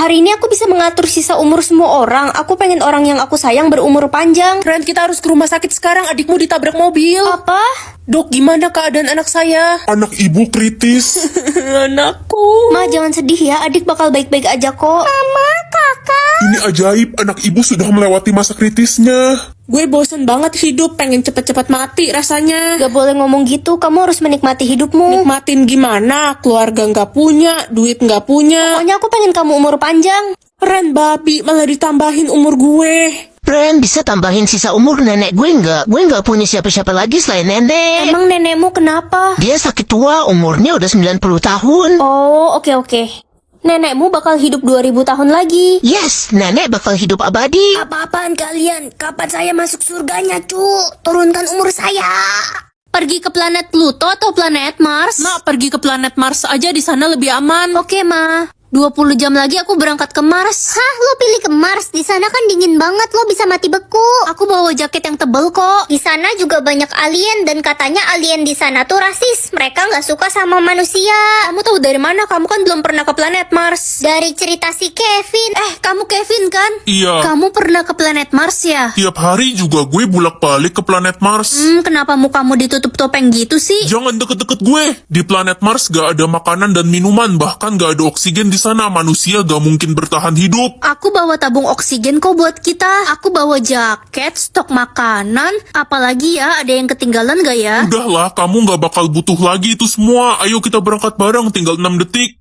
Hari ini aku bisa mengatur sisa umur semua orang. Aku pengen orang yang aku sayang berumur panjang. Ren, kita harus ke rumah sakit sekarang. Adikmu ditabrak mobil. Apa? Dok, gimana keadaan anak saya? Anak ibu kritis. Anakku. Ma, jangan sedih ya. Adik bakal baik-baik aja kok. Mama, kakak. Ini ajaib, anak ibu sudah melewati masa kritisnya. Gue bosen banget hidup, pengen cepet-cepet mati rasanya. Gak boleh ngomong gitu. Kamu harus menikmati hidupmu. Nikmatin gimana? Keluarga nggak punya, duit nggak punya. Pokoknya aku pengen kamu umur panjang. Ren, babi, malah ditambahin umur gue. Ren, bisa tambahin sisa umur nenek gue nggak? Gue nggak punya siapa-siapa lagi selain nenek. Emang nenekmu kenapa? Dia sakit tua, umurnya udah 90 tahun. Oh, oke. Nenekmu bakal hidup 2000 tahun lagi. Yes, nenek bakal hidup abadi. Apa-apaan kalian? Kapan saya masuk surganya, cu? Turunkan umur saya. Pergi ke planet Pluto atau planet Mars? Mak, pergi ke planet Mars aja, di sana lebih aman. Oke, Ma. 20 jam lagi aku berangkat ke Mars. Hah, lo pilih ke Mars? Di sana kan dingin banget, lo bisa mati beku. Aku bawa jaket yang tebel kok. Di sana juga banyak alien dan katanya alien di sana tuh rasis. Mereka nggak suka sama manusia. Kamu tahu dari mana? Kamu kan belum pernah ke planet Mars. Dari cerita si Kevin. Kamu Kevin kan? Iya, Kamu pernah ke planet Mars ya? tiap hari juga gue bolak-balik ke planet Mars. Kenapa mukamu ditutup topeng gitu sih? Jangan deket-deket gue. Di planet Mars gak ada makanan dan minuman, bahkan gak ada oksigen di sana. Manusia gak mungkin bertahan hidup. Aku bawa tabung oksigen kok buat kita. Aku bawa jaket, stok makanan. Apalagi ya, ada yang ketinggalan gak ya? Udahlah, kamu gak bakal butuh lagi itu semua. Ayo kita berangkat bareng, tinggal 6 detik.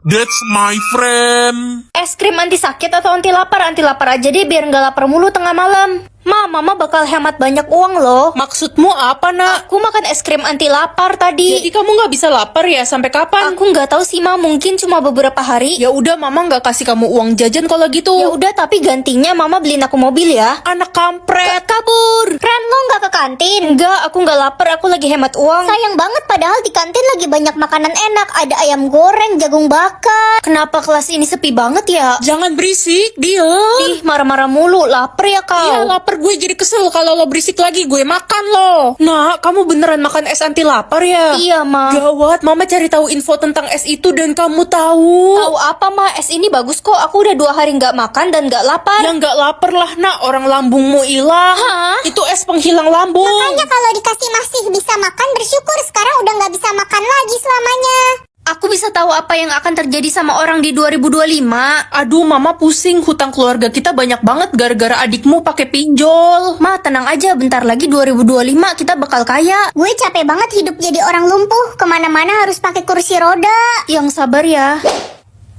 That's my friend. Es krim anti sakit atau anti lapar? Anti lapar aja deh biar nggak lapar mulu tengah malam. Mama bakal hemat banyak uang loh. Maksudmu apa, nak? Aku makan es krim anti lapar tadi. Jadi kamu nggak bisa lapar ya? Sampai kapan? Aku nggak tahu sih, Ma. Mungkin cuma beberapa hari. Ya udah, mama nggak kasih kamu uang jajan kalau gitu. Ya udah, tapi gantinya Mama beliin aku mobil ya. Anak kampret. Kabur. Ren, lo nggak ke kantin? Enggak, aku nggak lapar. Aku lagi hemat uang. Sayang banget, padahal di kantin lagi banyak makanan enak. Ada ayam goreng, jagung bakar. Kenapa kelas ini sepi banget ya? Jangan berisik, diam. Ih, marah-marah mulu. Lapar ya kau? Iya, lapar. Gue jadi kesel kalau lo berisik lagi. Gue makan lo. Nah, kamu beneran makan es anti lapar ya? Iya, Ma. Gawat, mama cari tahu info tentang es itu dan kamu tahu. Tahu apa, Ma? Es ini bagus kok. Aku udah 2 hari nggak makan dan nggak lapar. Ya nggak lapar lah, nak. Orang lambungmu hilang. Hah? Itu es penghilang lambung. Makanya kalau dikasih masih bisa makan, bersyukur. Sekarang udah nggak bisa makan lagi selamanya. Aku bisa tahu apa yang akan terjadi sama orang di 2025. Aduh, mama pusing. Hutang keluarga kita banyak banget gara-gara adikmu pakai pinjol. Ma, tenang aja. Bentar lagi 2025 kita bakal kaya. Gue capek banget hidup jadi orang lumpuh. Kemana-mana harus pakai kursi roda. Yang sabar ya.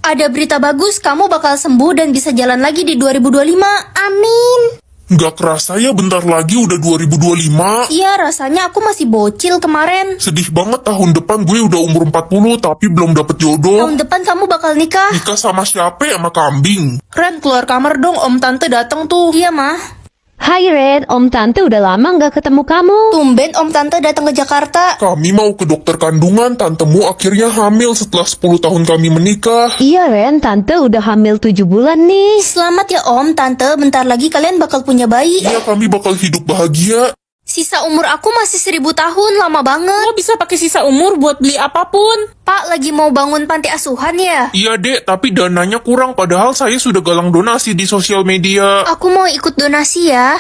Ada berita bagus, kamu bakal sembuh dan bisa jalan lagi di 2025. Amin. Gak kerasa ya bentar lagi udah 2025. Iya, rasanya aku masih bocil kemarin. Sedih banget, tahun depan gue udah umur 40 tapi belum dapet jodoh. Tahun depan kamu bakal nikah. Nikah sama siapa? Sama kambing. Ren, keluar kamar dong. Om tante datang tuh. Iya, Ma. Hai Red, Om Tante udah lama nggak ketemu kamu. Tumben Om Tante datang ke Jakarta. Kami mau ke dokter kandungan, tantemu akhirnya hamil setelah 10 tahun kami menikah. Iya Ren, Tante udah hamil 7 bulan nih. Selamat ya Om, Tante. Bentar lagi kalian bakal punya bayi. Iya, kami bakal hidup bahagia. Sisa umur aku masih 1000 tahun, lama banget. Lo bisa pakai sisa umur buat beli apapun. Pak, lagi mau bangun panti asuhan ya? Iya dek, tapi dananya kurang padahal saya sudah galang donasi di sosial media. Aku mau ikut donasi ya.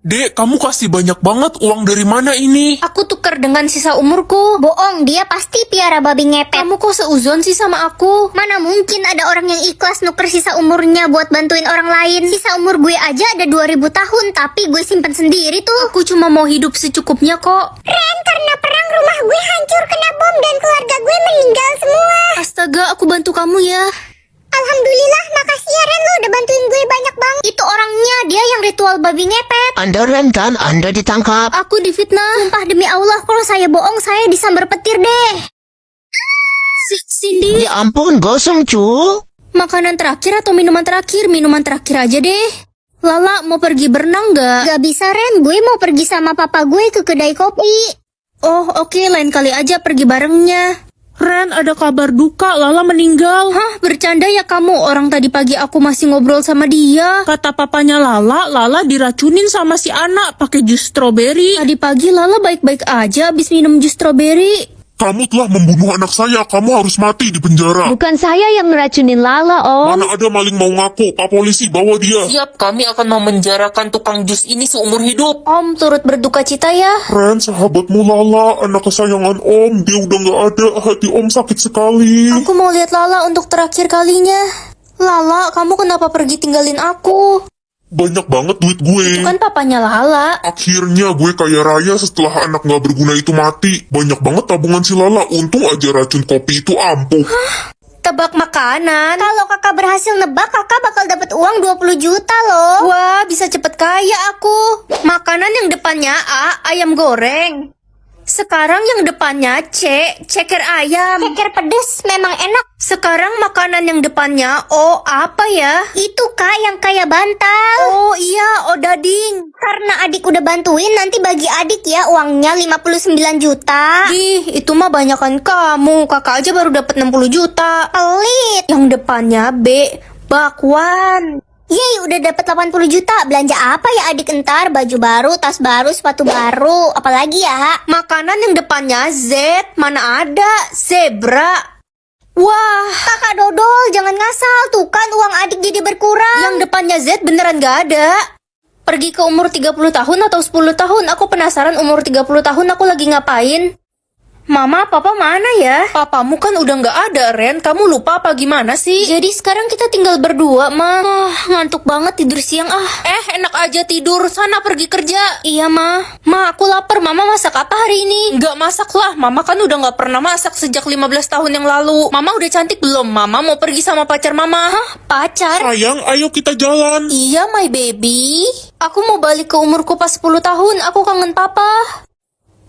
Dek, kamu kasih banyak banget, uang dari mana ini? Aku tukar dengan sisa umurku. Bohong, dia pasti piara babi ngepet. Kamu kok seuzon sih sama aku? Mana mungkin ada orang yang ikhlas nuker sisa umurnya buat bantuin orang lain. Sisa umur gue aja ada 2000 tahun, tapi gue simpen sendiri tuh. Aku cuma mau hidup secukupnya kok. Ren, karena perang rumah gue hancur kena bom dan keluarga gue meninggal semua. Astaga, aku bantu kamu ya. Alhamdulillah, makasih ya Ren, lo udah bantuin gue banyak banget. Itu orangnya, dia yang ritual babi ngepet. Anda Ren kan? Anda ditangkap. Aku difitnah. Sumpah demi Allah, kalau saya bohong, saya disambar petir deh. Cindy, Ya ampun, gosong cu. makanan terakhir atau minuman terakhir? Minuman terakhir aja deh. Lala, mau pergi berenang gak? Gak bisa Ren, gue mau pergi sama papa gue ke kedai kopi. Oh, oke, lain kali aja pergi barengnya. Ren, ada kabar duka. Lala meninggal. Hah, bercanda ya kamu? Orang tadi pagi aku masih ngobrol sama dia. Kata papanya Lala diracunin sama si anak pakai jus stroberi. Tadi pagi Lala baik-baik aja abis minum jus stroberi. Kamu telah membunuh anak saya, kamu harus mati di penjara. Bukan saya yang meracunin Lala, Om. Mana ada maling mau ngaku, Pak Polisi bawa dia. Siap, kami akan memenjarakan tukang jus ini seumur hidup. Om turut berduka cita ya. Ren, sahabatmu Lala, anak kesayangan Om, dia udah gak ada, hati Om sakit sekali. Aku mau lihat Lala untuk terakhir kalinya. Lala, kamu kenapa pergi tinggalin aku? Banyak banget duit gue. Kan papanya Lala. Akhirnya gue kaya raya setelah anak gak berguna itu mati. Banyak banget tabungan si Lala, untung aja racun kopi itu ampuh. Tebak makanan. Kalau kakak berhasil nebak, kakak bakal dapat uang 20 juta loh. Wah, bisa cepet kaya aku. Makanan yang depannya A, ayam goreng. Sekarang yang depannya C, ceker ayam. Ceker pedes memang enak. Sekarang makanan yang depannya O, apa ya? Itu kak yang kaya bantal. Oh iya, odading. Karena adik udah bantuin, nanti bagi adik ya uangnya 59 juta. Ih, itu mah banyakan kamu. Kakak aja baru dapat 60 juta. Pelit. Yang depannya B, bakwan. Yeay, udah dapat 80 juta. Belanja apa ya adik entar? Baju baru, tas baru, sepatu baru. Apalagi ya? Makanan yang depannya Z, mana ada? Zebra. Wah, Kakak dodol, jangan ngasal. Tuh kan uang adik jadi berkurang. yang depannya Z beneran gak ada. Pergi ke umur 30 tahun atau 10 tahun? Aku penasaran umur 30 tahun aku lagi ngapain. Mama, papa mana ya? Papamu kan udah nggak ada, Ren. Kamu lupa apa gimana sih? Jadi sekarang kita tinggal berdua, Ma. Ngantuk banget tidur siang ah. Enak aja tidur. Sana pergi kerja. Iya, Ma. Ma, aku lapar. Mama masak apa hari ini? Nggak masak lah. Mama kan udah nggak pernah masak sejak 15 tahun yang lalu. Mama udah cantik belum? Mama mau pergi sama pacar Mama. Hah? Pacar? Sayang, ayo kita jalan. Iya, my baby. Aku mau balik ke umurku pas 10 tahun. Aku kangen papa.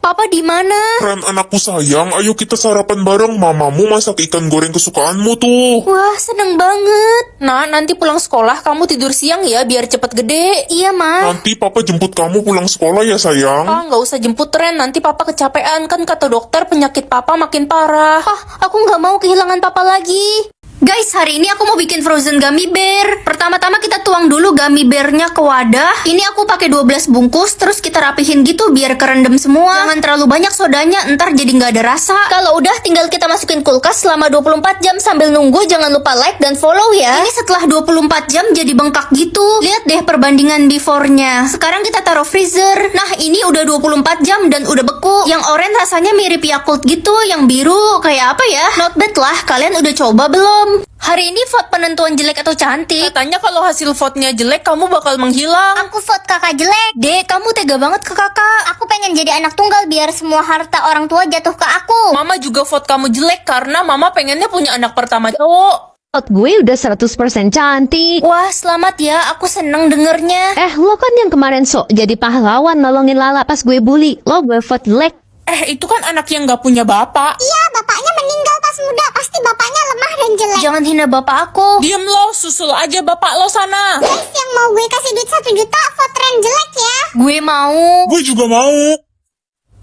Papa di mana? Ren, anakku sayang, ayo kita sarapan bareng. Mamamu masak ikan goreng kesukaanmu tuh. Wah, seneng banget. Nah, nanti pulang sekolah kamu tidur siang ya biar cepet gede. Iya, Ma. Nanti papa jemput kamu pulang sekolah ya sayang. Ah, nggak usah jemput, Ren. Nanti papa kecapean. Kan kata dokter penyakit papa makin parah. Ah, aku nggak mau kehilangan papa lagi. Guys, hari ini aku mau bikin frozen gummy bear. Pertama-tama kita tuang dulu gummy bearnya ke wadah. Ini aku pakai 12 bungkus, terus kita rapihin gitu biar kerendam semua. Jangan terlalu banyak sodanya, ntar jadi nggak ada rasa. Kalau udah, tinggal kita masukin kulkas selama 24 jam sambil nunggu. Jangan lupa like dan follow ya. Ini setelah 24 jam jadi bengkak gitu. Lihat deh perbandingan before-nya. Sekarang kita taruh freezer. Nah, ini udah 24 jam dan udah beku. Yang oranye rasanya mirip Yakult gitu, yang biru kayak apa ya? Not bad lah, kalian udah coba belum? Hari ini vote penentuan jelek atau cantik. Katanya kalau hasil vote-nya jelek kamu bakal menghilang. Aku vote kakak jelek. Dek, kamu tega banget ke kakak. Aku pengen jadi anak tunggal biar semua harta orang tua jatuh ke aku. Mama juga vote kamu jelek karena Mama pengennya punya anak pertama cowok. Vote gue udah 100% cantik. Wah, selamat ya. Aku seneng dengernya. Lo kan yang kemarin sok jadi pahlawan nolongin Lala pas gue bully. Lo gue vote jelek. Itu kan anak yang gak punya bapak. Iya, bapaknya meninggal pas muda. Pasti bapaknya lemah dan jelek. Jangan hina bapak aku. Diem lo, susul aja bapak lo sana. Guys, yang mau gue kasih duit 1 juta, vote Ren jelek ya. Gue mau. Gue juga mau.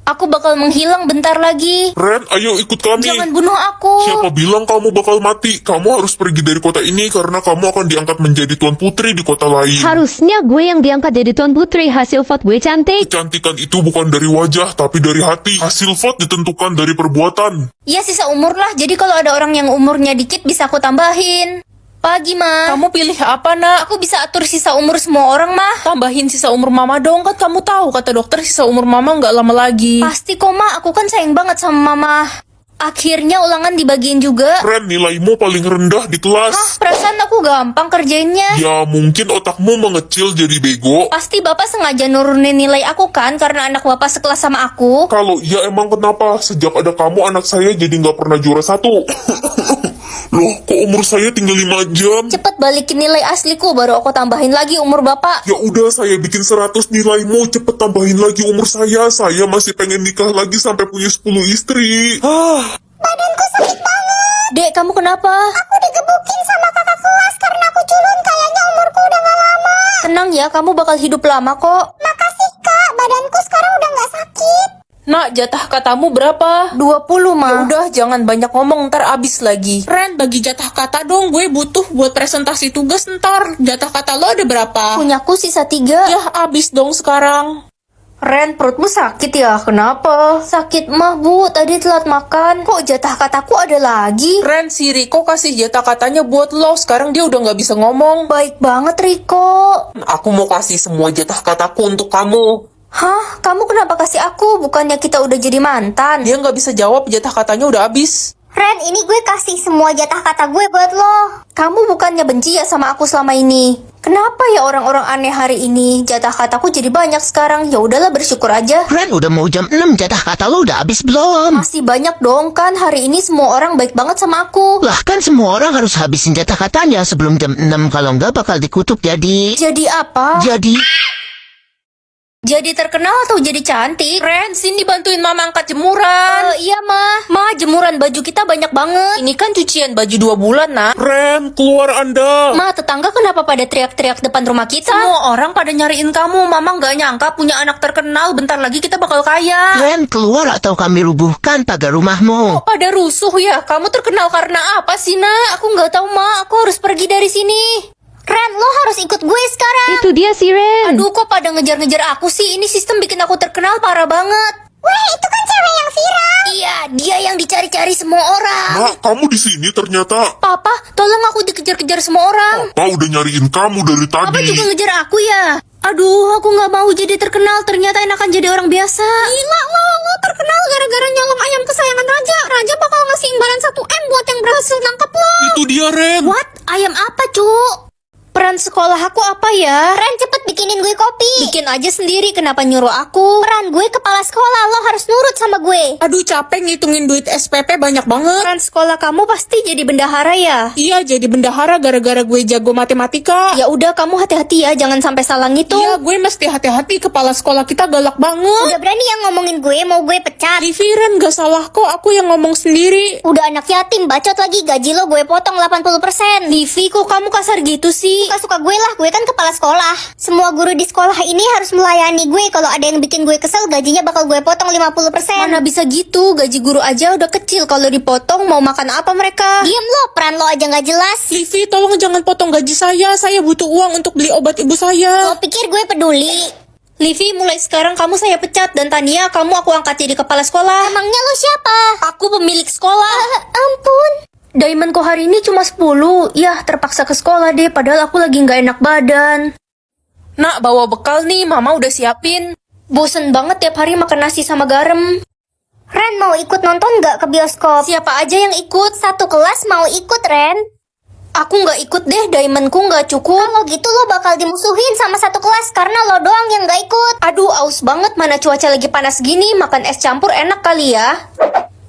Aku bakal menghilang bentar lagi. Ren, ayo ikut kami. Jangan bunuh aku. Siapa bilang kamu bakal mati? Kamu harus pergi dari kota ini karena kamu akan diangkat menjadi tuan putri di kota lain. Harusnya gue yang diangkat jadi tuan putri. Hasil vote gue cantik. Kecantikan itu bukan dari wajah, tapi dari hati. Hasil vote ditentukan dari perbuatan. Ya sisa umur lah. Jadi kalau ada orang yang umurnya dikit bisa aku tambahin. Pagi, Ma. Kamu pilih apa, nak? Aku bisa atur sisa umur semua orang, mah. Tambahin sisa umur Mama dong, kan kamu tahu kata dokter sisa umur Mama nggak lama lagi. Pasti kok, Ma. Aku kan sayang banget sama Mama. Akhirnya ulangan dibagiin juga. Ren, nilaimu paling rendah di kelas. Hah, perasaan aku gampang kerjainnya. Ya, mungkin otakmu mengecil jadi bego. Pasti Bapak sengaja nurunin nilai aku kan, karena anak Bapak sekelas sama aku. Kalau iya emang kenapa? Sejak ada kamu anak saya jadi nggak pernah juara 1. Loh, kok umur saya tinggal 5 jam? Cepet balikin nilai asliku, baru aku tambahin lagi umur Bapak. Ya udah, saya bikin 100 nilaimu, cepet tambahin lagi umur saya. Saya masih pengen nikah lagi sampai punya 10 istri. Badanku sakit banget. Dek, kamu kenapa? Aku digebukin sama kakak kelas karena aku culun. Kayaknya umurku udah gak lama. Tenang ya, kamu bakal hidup lama kok. Makasih kak, badanku sekarang udah gak sakit. Nak, jatah katamu berapa? 20, Ma. Udah, jangan banyak ngomong, ntar abis lagi. Ren, bagi jatah kata dong, gue butuh buat presentasi tugas ntar. Jatah kata lo ada berapa? Punyaku sisa 3. Ya, abis dong sekarang. Ren, perutmu sakit ya? Kenapa? Sakit mah bu, tadi telat makan. Kok jatah kataku ada lagi? Ren, si Riko kasih jatah katanya buat lo. Sekarang dia udah nggak bisa ngomong. Baik banget Riko. Aku mau kasih semua jatah kataku untuk kamu. Hah? Kamu kenapa kasih aku? Bukannya kita udah jadi mantan? Dia nggak bisa jawab, jatah katanya udah habis. Ren, ini gue kasih semua jatah kata gue buat lo. Kamu bukannya benci ya sama aku selama ini? Kenapa ya orang-orang aneh hari ini? Jatah kataku jadi banyak sekarang. Ya udahlah, bersyukur aja. Ren, udah mau jam 6, jatah kata lo udah habis belum? Masih banyak dong kan. Hari ini semua orang baik banget sama aku. Lah kan semua orang harus habisin jatah katanya sebelum jam 6, kalau nggak bakal dikutuk jadi... Jadi apa? Jadi terkenal atau jadi cantik? Ren, sini bantuin mama angkat jemuran. Iya mah. Ma, jemuran baju kita banyak banget. Ini kan cucian baju 2 bulan, nak. Ren, keluar Anda. Ma, tetangga kenapa pada teriak-teriak depan rumah kita? Semua orang pada nyariin kamu. Mama nggak nyangka punya anak terkenal. Bentar lagi kita bakal kaya. Ren, keluar atau kami rubuhkan pagar rumahmu. Pada rusuh ya. Kamu terkenal karena apa sih, nak? Aku nggak tahu ma, aku harus pergi dari sini. Ren, lo harus ikut gue sekarang. Itu dia si Ren. Aduh, kok pada ngejar-ngejar aku sih? Ini sistem bikin aku terkenal parah banget. Weh, itu kan cewek yang viral. Iya, dia yang dicari-cari semua orang. Nak, kamu di sini ternyata. Papa, tolong aku dikejar-kejar semua orang. Papa udah nyariin kamu dari Papa tadi. juga ngejar aku ya. Aduh, aku nggak mau jadi terkenal. Ternyata enakan jadi orang biasa. Gila lo terkenal gara-gara nyolong ayam kesayangan Raja. Raja bakal ngasih imbalan 1M buat yang berhasil nangkep lo. Itu dia, Ren. What? Ayam apa, Cuk? Peran sekolah aku apa ya? Ren, cepet bikinin gue kopi. Bikin aja sendiri, kenapa nyuruh aku? Peran gue kepala sekolah, lo harus nurut sama gue. Aduh, capek ngitungin duit SPP banyak banget. Peran sekolah kamu pasti jadi bendahara ya? Iya, jadi bendahara gara-gara gue jago matematika. Ya udah, kamu hati-hati ya, jangan sampai salah ngitung. Iya, gue mesti hati-hati. Kepala sekolah kita galak banget. Udah berani yang ngomongin gue, mau gue pecat. Livi, Ren, gak salah kok. Aku yang ngomong sendiri. Udah anak yatim, bacot lagi, gaji lo gue potong 80%. Livi, kok kamu kasar gitu sih? Suka-suka gue lah, gue kan kepala sekolah. Semua guru di sekolah ini harus melayani gue. Kalau ada yang bikin gue kesel, gajinya bakal gue potong 50%. Mana bisa gitu, gaji guru aja udah kecil. Kalau dipotong mau makan apa mereka? Diem lo, peran lo aja nggak jelas. Livi, tolong jangan potong gaji saya. Saya butuh uang untuk beli obat ibu saya. Lo pikir gue peduli? Livi, mulai sekarang kamu saya pecat. Dan Tania, kamu aku angkat jadi kepala sekolah. Emangnya lo siapa? Aku pemilik sekolah. Ampun. Diamondku hari ini cuma 10. Yah, terpaksa ke sekolah deh. Padahal aku lagi nggak enak badan. Nak, bawa bekal nih. Mama udah siapin. Bosen banget tiap hari makan nasi sama garam. Ren, mau ikut nonton nggak ke bioskop? Siapa aja yang ikut? Satu kelas mau ikut, Ren. Aku nggak ikut deh, diamondku nggak cukup. Kalau gitu lo bakal dimusuhin sama satu kelas karena lo doang yang nggak ikut. Aduh, aus banget. Mana cuaca lagi panas gini. Makan es campur enak kali ya.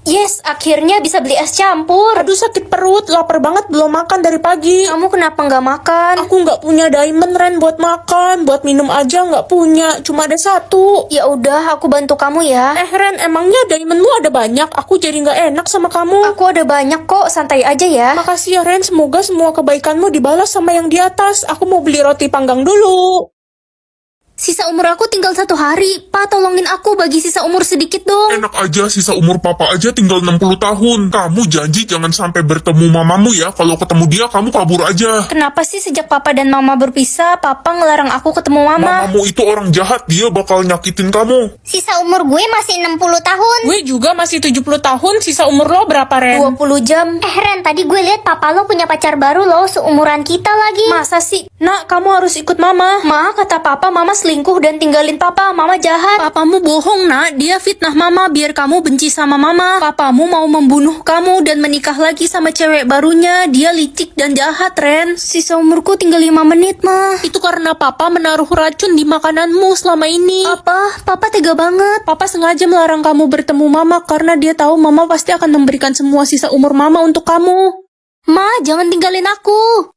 Yes, akhirnya bisa beli es campur. Aduh, sakit perut. Lapar banget, belum makan dari pagi. Kamu kenapa nggak makan? Aku nggak punya diamond, Ren, buat makan. Buat minum aja nggak punya. Cuma ada 1. Ya udah, aku bantu kamu ya. Ren, emangnya diamondmu ada banyak? Aku jadi nggak enak sama kamu. Aku ada banyak kok, santai aja ya. Makasih ya, Ren. Semoga semua kebaikanmu dibalas sama yang di atas. Aku mau beli roti panggang dulu. Sisa umur aku tinggal 1 hari. Pa, tolongin aku bagi sisa umur sedikit dong. Enak aja, sisa umur papa aja tinggal 60 tahun. Kamu janji jangan sampai bertemu mamamu ya. Kalau ketemu dia, kamu kabur aja. Kenapa sih sejak papa dan mama berpisah, papa ngelarang aku ketemu mama? Mamamu itu orang jahat, dia bakal nyakitin kamu. Sisa umur gue masih 60 tahun. Gue juga masih 70 tahun. Sisa umur lo berapa, Ren? 20 jam. Ren, tadi gue lihat papa lo punya pacar baru lo, seumuran kita lagi. Masa sih? Nak, kamu harus ikut mama. Ma, kata papa, mama selingkuh dan tinggalin papa. Mama jahat. Papamu bohong, nak. Dia fitnah mama biar kamu benci sama mama. Papamu mau membunuh kamu dan menikah lagi sama cewek barunya. Dia licik dan jahat, Ren. Sisa umurku tinggal 5 menit, ma. Itu karena papa menaruh racun di makananmu selama ini. Apa? Papa tega banget. Papa sengaja melarang kamu bertemu mama karena dia tahu mama pasti akan memberikan semua sisa umur mama untuk kamu. Ma, jangan tinggalin aku.